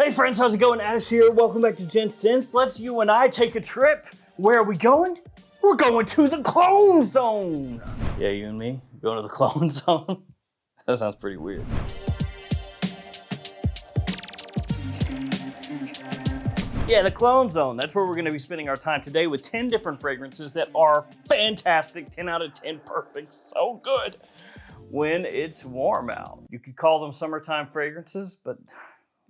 Hey friends, how's it going? Ash here. Welcome back to Gents. Let's you and I take a trip. Where are we going? We're going to the clone zone. Yeah, you and me going to the clone zone. That sounds pretty weird. Yeah, the clone zone. That's where we're going to be spending our time today with 10 different fragrances that are fantastic. 10 out of 10 perfect. So good when it's warm out. You could call them summertime fragrances, but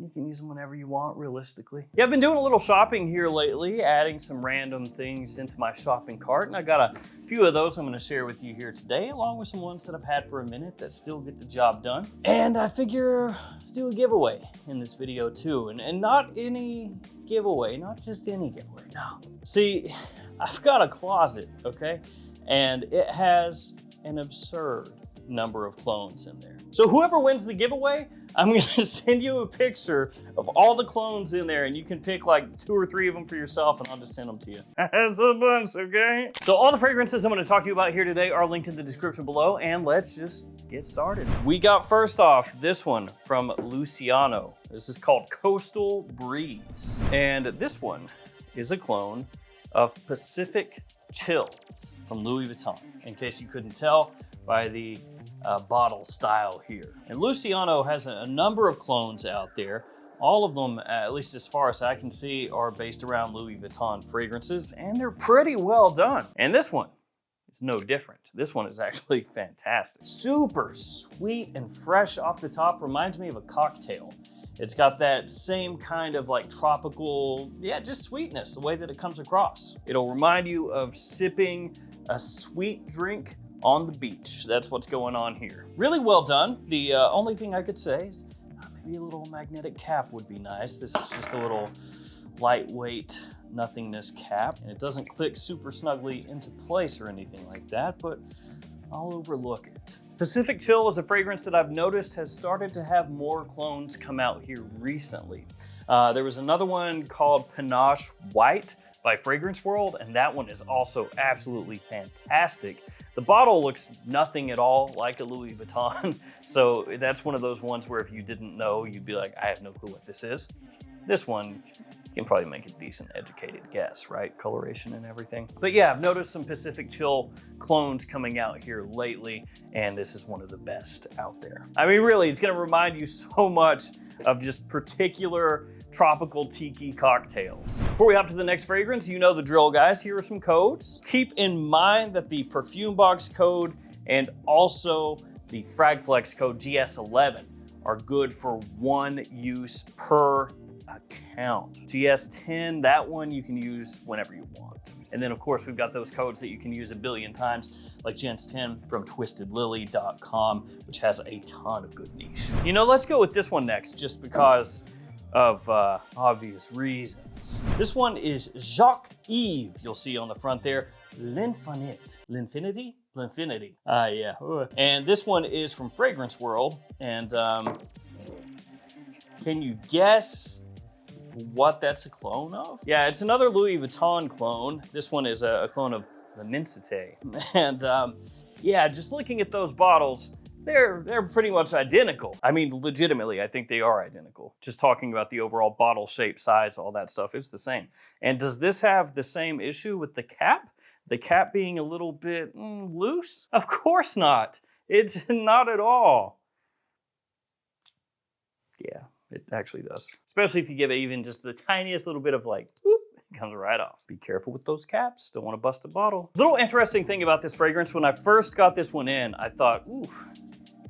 you can use them whenever you want, realistically. Yeah, I've been doing a little shopping here lately, adding some random things into my shopping cart, and I got a few of those I'm gonna share with you here today, along with some ones that I've had for a minute that still get the job done. And I figure let's do a giveaway in this video too, and not any giveaway, not just any giveaway, no. See, I've got a closet, okay? And it has an absurd number of clones in there. So whoever wins the giveaway, I'm gonna send you a picture of all the clones in there and you can pick like 2 or 3 of them for yourself and I'll just send them to you. That's a bunch, okay? So all the fragrances I'm gonna talk to you about here today are linked in the description below, and let's just get started. We got first off this one from Luciano. This is called Coastal Breeze. And this one is a clone of Pacific Chill from Louis Vuitton, in case you couldn't tell by the bottle style here. And Luciano has a number of clones out there. All of them, at least as far as I can see, are based around Louis Vuitton fragrances, and they're pretty well done. And this one is no different. This one is actually fantastic. Super sweet and fresh off the top, reminds me of a cocktail. It's got that same kind of like tropical, just sweetness, the way that it comes across. It'll remind you of sipping a sweet drink on the beach. That's what's going on here. Really well done. The only thing I could say is maybe a little magnetic cap would be nice. This is just a little lightweight nothingness cap, and it doesn't click super snugly into place or anything like that, but I'll overlook it. Pacific Chill is a fragrance that I've noticed has started to have more clones come out here recently. There was another one called Panache White by Fragrance World, and that one is also absolutely fantastic. The bottle looks nothing at all like a Louis Vuitton, so that's one of those ones where if you didn't know, you'd be like, I have no clue what this is. This one, you can probably make a decent educated guess, right? Coloration and everything. But yeah, I've noticed some Pacific Chill clones coming out here lately, and this is one of the best out there. I mean, really, it's gonna remind you so much of just particular tropical tiki cocktails. Before we hop to the next fragrance, you know the drill, guys. Here are some codes. Keep in mind that the perfume box code and also the Fragflex code GS11 are good for 1 use per account. GS10, that one you can use whenever you want. And then of course we've got those codes that you can use a billion times, like Gents10 from twistedlily.com, which has a ton of good niche. You know, let's go with this one next, just because of obvious reasons. This one is Jacques Yves. You'll see on the front there, L'Infinite. L'Infinity? L'Infinity. Yeah. And this one is from Fragrance World. And can you guess what that's a clone of? Yeah, it's another Louis Vuitton clone. This one is a clone of L'Immensité. And yeah, just looking at those bottles, they're pretty much identical. I mean, legitimately, I think they are identical. Just talking about the overall bottle shape, size, all that stuff is the same. And does this have the same issue with the cap? The cap being a little bit loose? Of course not. It's not at all. Yeah, it actually does. Especially if you give it even just the tiniest little bit of like, whoop, it comes right off. Be careful with those caps. Don't want to bust a bottle. Little interesting thing about this fragrance, when I first got this one in, I thought, ooh,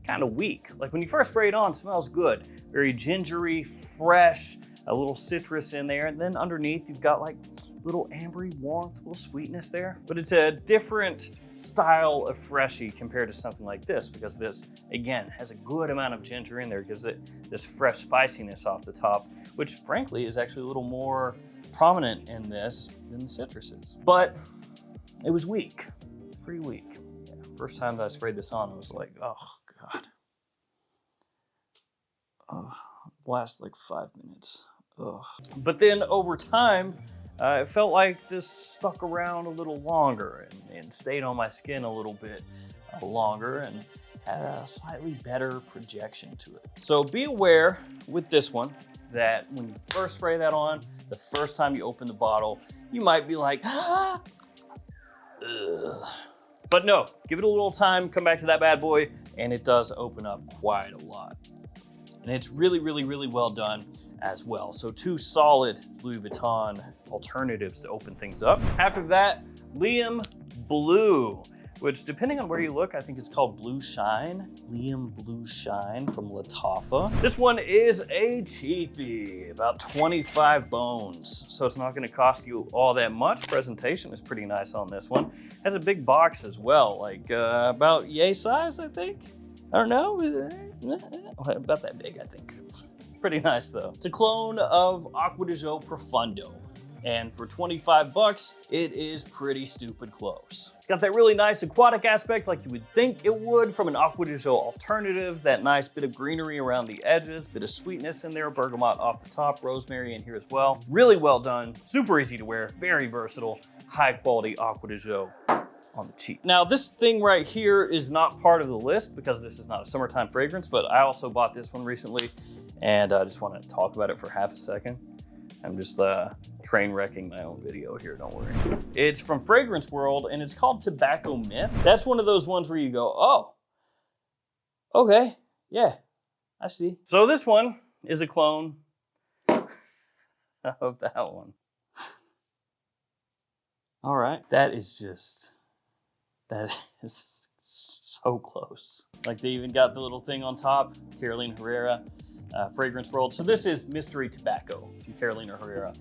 kind of weak. Like when you first spray it on, it smells good. Very gingery, fresh, a little citrus in there. And then underneath, you've got like little ambery warmth, little sweetness there. But it's a different style of freshy compared to something like this, because this, again, has a good amount of ginger in there, gives it this fresh spiciness off the top, which frankly is actually a little more prominent in this than the citruses. But it was weak, pretty weak. Yeah, first time that I sprayed this on, I was like, oh God. Oh, lasts like 5 minutes. Ugh. But then over time, it felt like this stuck around a little longer and stayed on my skin a little bit longer. And had a slightly better projection to it. So be aware with this one that when you first spray that on, the first time you open the bottle, you might be like, ah, ugh. But no, give it a little time, come back to that bad boy, and it does open up quite a lot. And it's really, really, really well done as well. So 2 solid Louis Vuitton alternatives to open things up. After that, Liam Blue, which depending on where you look, I think it's called Blue Shine. Liam Blue Shine from Lattafa. This one is a cheapie, about 25 bones. So it's not gonna cost you all that much. Presentation is pretty nice on this one. Has a big box as well, like about yay size, I think. I don't know, about that big, I think. Pretty nice though. It's a clone of Acqua di Gio Profondo. And for 25 bucks, it is pretty stupid close. It's got that really nice aquatic aspect like you would think it would from an Acqua di Gio alternative, that nice bit of greenery around the edges, bit of sweetness in there, bergamot off the top, rosemary in here as well. Really well done, super easy to wear, very versatile, high quality Acqua di Gio on the cheap. Now this thing right here is not part of the list because this is not a summertime fragrance, but I also bought this one recently and I just want to talk about it for half a second. I'm just train wrecking my own video here, don't worry. It's from Fragrance World and it's called Tobacco Myth. That's one of those ones where you go, oh, okay, yeah, I see. So this one is a clone of that one. All right, that is so close. Like they even got the little thing on top, Carolina Herrera. Fragrance World. So this is Mystery Tobacco from Carolina Herrera.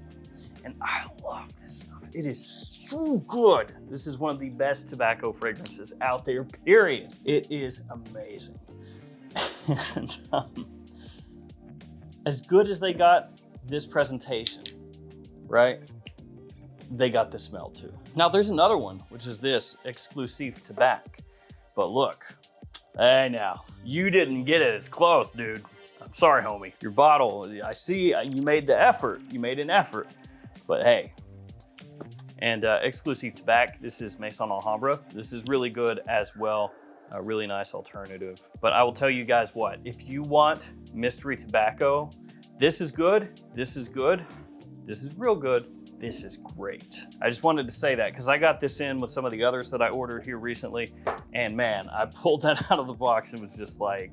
And I love this stuff. It is so good. This is one of the best tobacco fragrances out there, period. It is amazing. And as good as they got this presentation, right? They got the smell too. Now there's another one, which is this Exclusive Tobacco. But look, hey now, you didn't get it as close, dude. I'm sorry, homie. Your bottle, I see you made the effort. You made an effort, but hey. And Exclusive Tobacco, this is Maison Alhambra. This is really good as well. A really nice alternative. But I will tell you guys what, if you want Mystery Tobacco, this is good, this is good, this is real good, this is great. I just wanted to say that because I got this in with some of the others that I ordered here recently. And man, I pulled that out of the box and was just like,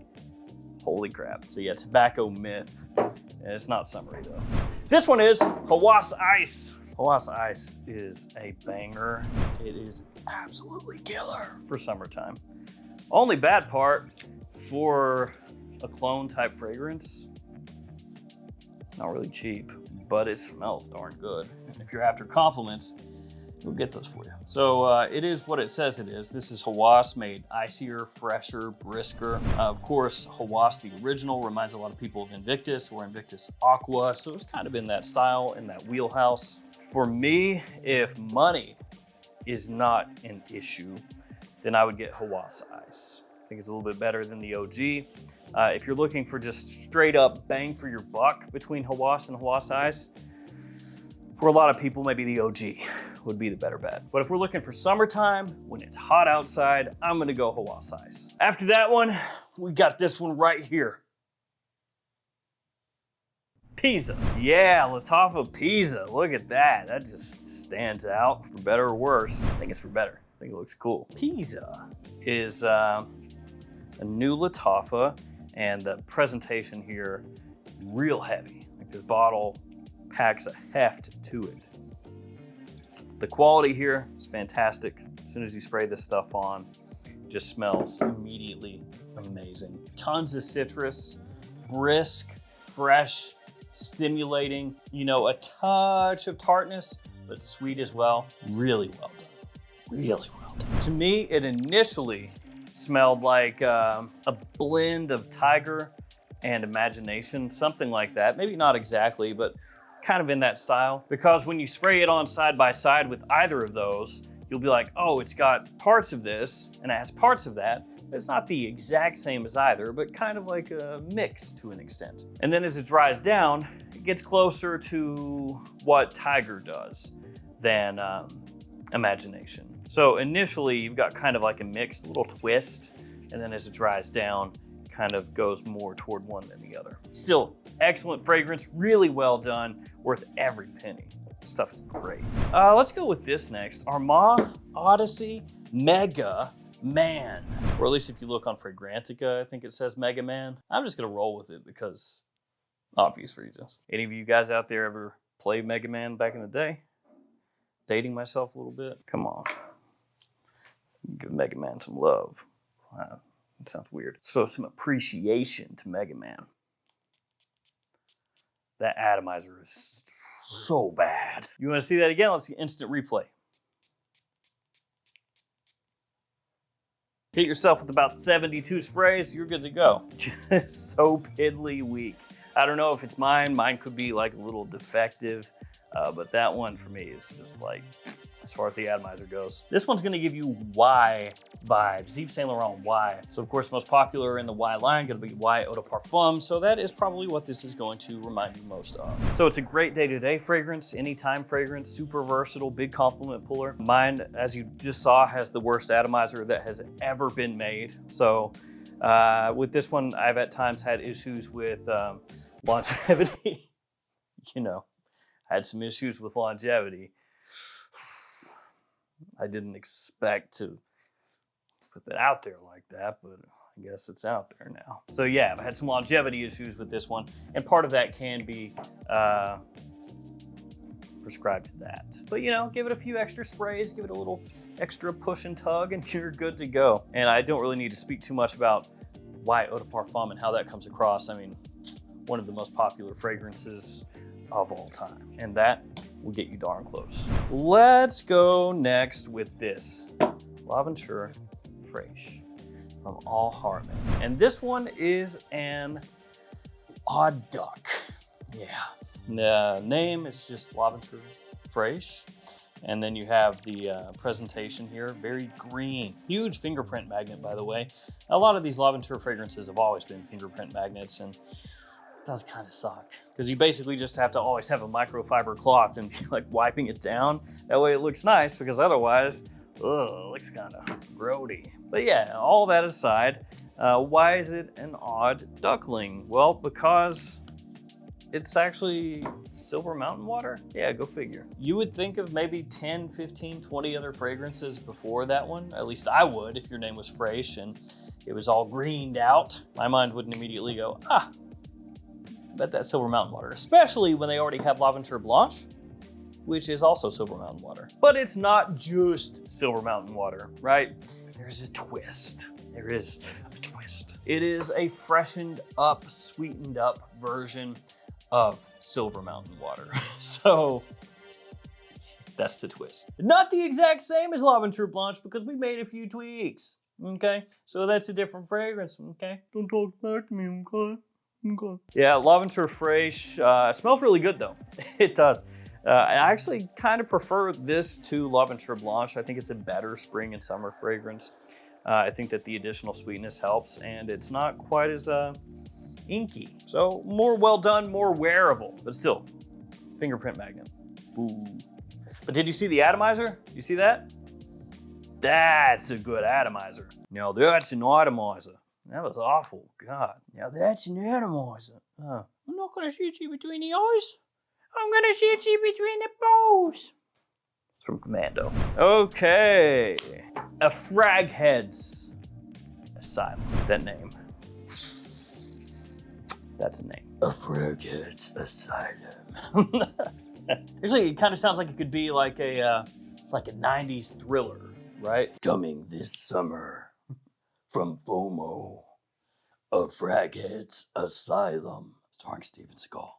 holy crap. So yeah, Tobacco Myth. And it's not summery though. This one is Hawas Ice. Hawas Ice is a banger. It is absolutely killer for summertime. Only bad part for a clone type fragrance, it's not really cheap, but it smells darn good. If you're after compliments, we'll get those for you. So it is what it says it is. This is Hawas, made icier, fresher, brisker. Of course, Hawas, the original, reminds a lot of people of Invictus or Invictus Aqua. So it's kind of in that style, in that wheelhouse. For me, if money is not an issue, then I would get Hawas Ice. I think it's a little bit better than the OG. If you're looking for just straight up bang for your buck between Hawas and Hawas Ice, for a lot of people, maybe the OG would be the better bet. But if we're looking for summertime, when it's hot outside, I'm gonna go Hawas Ice. After that one, we got this one right here. Pisa. Yeah, Lattafa Pisa. Look at that. That just stands out for better or worse. I think it's for better. I think it looks cool. Pisa is a new Lattafa, and the presentation here, real heavy. Like this bottle packs a heft to it. The quality here is fantastic. As soon as you spray this stuff on, it just smells immediately amazing. Tons of citrus, brisk, fresh, stimulating, you know, a touch of tartness, but sweet as well. Really well done. Really well done. To me, it initially smelled like a blend of Tiger and Imagination, something like that. Maybe not exactly, but kind of in that style. Because when you spray it on side by side with either of those, you'll be like, oh, it's got parts of this and it has parts of that. It's not the exact same as either, but kind of like a mix to an extent. And then as it dries down, it gets closer to what Tiger does than Imagination. So initially you've got kind of like a mix, a little twist And then as it dries down, it kind of goes more toward one than the other. Still, excellent fragrance, really well done, worth every penny. This stuff is great. Let's go with this next. Armagh Odyssey Mega Man. Or at least if you look on Fragrantica, I think it says Mega Man. I'm just gonna roll with it because obvious reasons. Any of you guys out there ever play Mega Man back in the day? Dating myself a little bit? Come on. Give Mega Man some love. Wow, that sounds weird. Show some appreciation to Mega Man. That atomizer is so bad. You wanna see that again? Let's see instant replay. Hit yourself with about 72 sprays, you're good to go. Just so piddly weak. I don't know if it's mine. Mine could be like a little defective, but that one for me is just like, as far as the atomizer goes. This one's gonna give you Y vibes, Yves Saint Laurent Y. So of course, most popular in the Y line gonna be Y Eau de Parfum. So that is probably what this is going to remind you most of. So it's a great day-to-day fragrance, anytime fragrance, super versatile, big compliment puller. Mine, as you just saw, has the worst atomizer that has ever been made. So with this one, I've at times had issues with longevity. You know, I had some issues with longevity. I didn't expect to put that out there like that, but I guess it's out there now. So yeah, I've had some longevity issues with this one, and part of that can be prescribed to that. But you know, give it a few extra sprays, give it a little extra push and tug, and you're good to go. And I don't really need to speak too much about Y Eau de Parfum and how that comes across. I mean, one of the most popular fragrances of all time, and that will get you darn close. Let's go next with this L'Aventure Fraîche from All Harmon. And this one is an odd duck. Yeah. The name is just L'Aventure Fraîche. And then you have the presentation here, very green. Huge fingerprint magnet, by the way. A lot of these L'Aventure fragrances have always been fingerprint magnets, and it does kind of suck. Because you basically just have to always have a microfiber cloth and be like wiping it down. That way it looks nice, because otherwise, ugh, it looks kind of grody. But yeah, all that aside, why is it an odd duckling? Well, because it's actually Silver Mountain water? Yeah, go figure. You would think of maybe 10, 15, 20 other fragrances before that one. At least I would if your name was Fraîche and it was all greened out. My mind wouldn't immediately go, bet that's Silver Mountain water, especially when they already have L'Aventure Blanche, which is also Silver Mountain water. But it's not just Silver Mountain water, right? There's a twist. There is a twist. It is a freshened up, sweetened up version of Silver Mountain water. So that's the twist. Not the exact same as L'Aventure Blanche, because we made a few tweaks, okay? So that's a different fragrance, okay? Don't talk back to me, okay? Okay. Yeah, L'Aventure Fraîche smells really good though. It does. I actually kind of prefer this to L'Aventure Blanche. I think it's a better spring and summer fragrance. I think that the additional sweetness helps, and it's not quite as inky. So more well done, more wearable, but still, fingerprint magnet. Ooh. But did you see the atomizer? You see that? That's a good atomizer. Now that's an atomizer. That was awful. God. Now that's an atomizer. I'm not gonna shoot you between the eyes. I'm gonna shoot you between the balls. It's from Commando. Okay. A Fragheads Asylum. That name. That's a name. A Fragheads Asylum. Actually, it kind of sounds like it could be like a 90s thriller, right? Coming this summer. From FOMO, A Fragheads Asylum, starring Steven Seagal.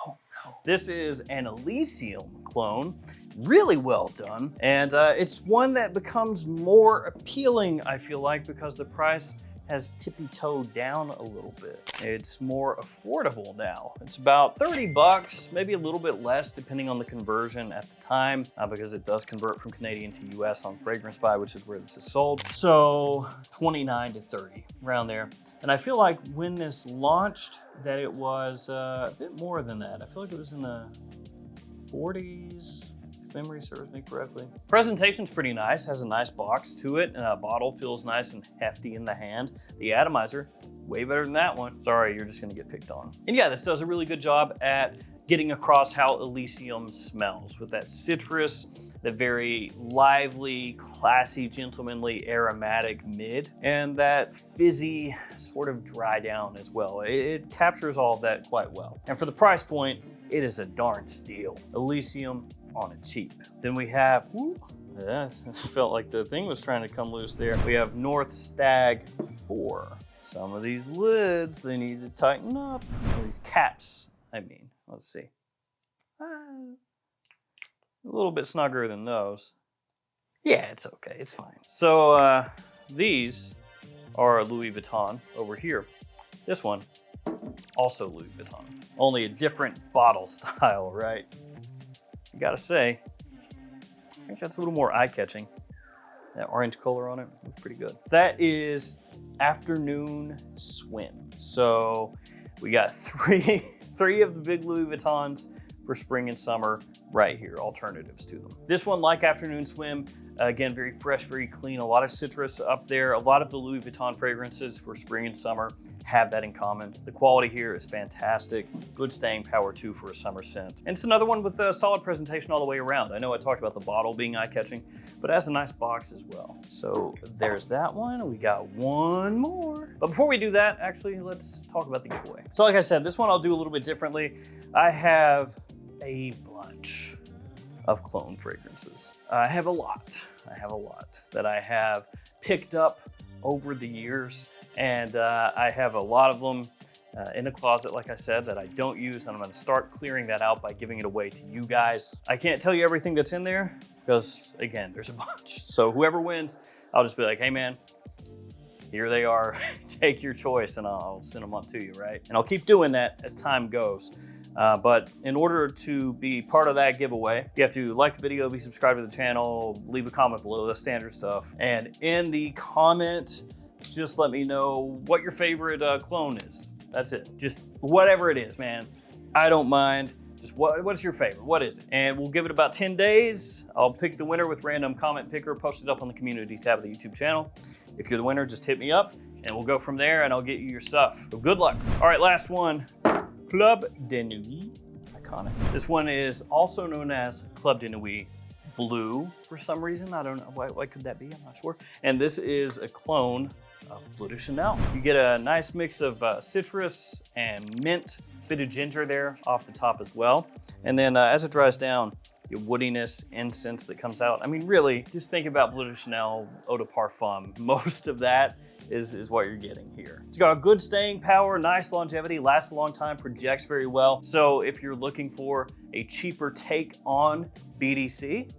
Oh no. This is an Elysium clone, really well done. And it's one that becomes more appealing, I feel like, because the price has tippy-toed down a little bit. It's more affordable now. It's about 30 bucks, maybe a little bit less depending on the conversion at the time, because it does convert from Canadian to US on Fragrance Buy, which is where this is sold. So 29 to 30, around there. And I feel like when this launched that it was a bit more than that. I feel like it was in the 40s, if memory serves me correctly. Presentation's pretty nice, has a nice box to it. Bottle feels nice and hefty in the hand. The atomizer, way better than that one. Sorry, you're just gonna get picked on. And yeah, this does a really good job at getting across how Elysium smells with that citrus, the very lively, classy, gentlemanly, aromatic mid, and that fizzy sort of dry down as well. It captures all of that quite well. And for the price point, it is a darn steal. Elysium on a cheap. Then we have, yeah, felt like the thing was trying to come loose there. We have North Stag 4. Some of these lids, they need to tighten up. These caps, I mean, let's see. A little bit snugger than those. Yeah, it's okay, it's fine. So these are Louis Vuitton over here. This one, also Louis Vuitton. Only a different bottle style, right? You gotta say, I think that's a little more eye-catching. That orange color on it looks pretty good. That is Afternoon Swim. So we got three of the big Louis Vuittons for spring and summer right here, alternatives to them. This one, like Afternoon Swim, again, very fresh, very clean, a lot of citrus up there. A lot of the Louis Vuitton fragrances for spring and summer have that in common. The quality here is fantastic. Good staying power too for a summer scent. And it's another one with a solid presentation all the way around. I know I talked about the bottle being eye-catching, but it has a nice box as well. So there's that one. We got one more. But before we do that, actually, let's talk about the giveaway. So like I said, this one I'll do a little bit differently. I have a bunch of cologne fragrances. I have a lot that I have picked up over the years, and I have a lot of them in a closet, like I said, that I don't use, and I'm gonna start clearing that out by giving it away to you guys. I can't tell you everything that's in there, because again, there's a bunch. So whoever wins, I'll just be like, hey man, here they are, take your choice, and I'll send them on to you, right? And I'll keep doing that as time goes. But in order to be part of that giveaway, you have to like the video, be subscribed to the channel, leave a comment below, the standard stuff. And in the comment, just let me know what your favorite cologne is. That's it. Just whatever it is, man. I don't mind. Just what's your favorite? What is it? And we'll give it about 10 days. I'll pick the winner with random comment picker, post it up on the community tab of the YouTube channel. If you're the winner, just hit me up and we'll go from there and I'll get you your stuff. So good luck. All right, last one. Club de Nuit, iconic. This one is also known as Club de Nuit Blue for some reason. I don't know, why could that be? I'm not sure. And this is a clone of Bleu de Chanel. You get a nice mix of citrus and mint, bit of ginger there off the top as well. And then as it dries down, the woodiness, incense that comes out. I mean, really, just think about Bleu de Chanel, eau de parfum. Most of that is what you're getting here. It's got a good staying power, nice longevity, lasts a long time, projects very well. So if you're looking for a cheaper take on BDC,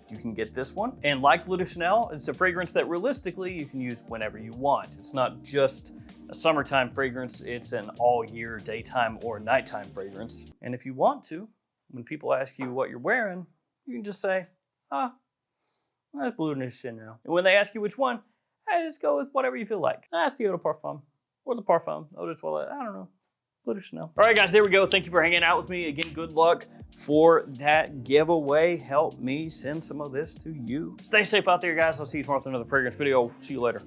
you can get this one. And like Bleu de Chanel, it's a fragrance that realistically you can use whenever you want. It's not just a summertime fragrance, it's an all year daytime or nighttime fragrance. And if you want to, when people ask you what you're wearing, you can just say, that's Bleu de Chanel. And when they ask you which one, hey, just go with whatever you feel like. That's the eau de parfum, or the parfum, eau de toilette, I don't know. Bleu de Chanel. All right, guys, there we go. Thank you for hanging out with me. Again, good luck for that giveaway. Help me send some of this to you. Stay safe out there, guys. I'll see you tomorrow with another fragrance video. See you later.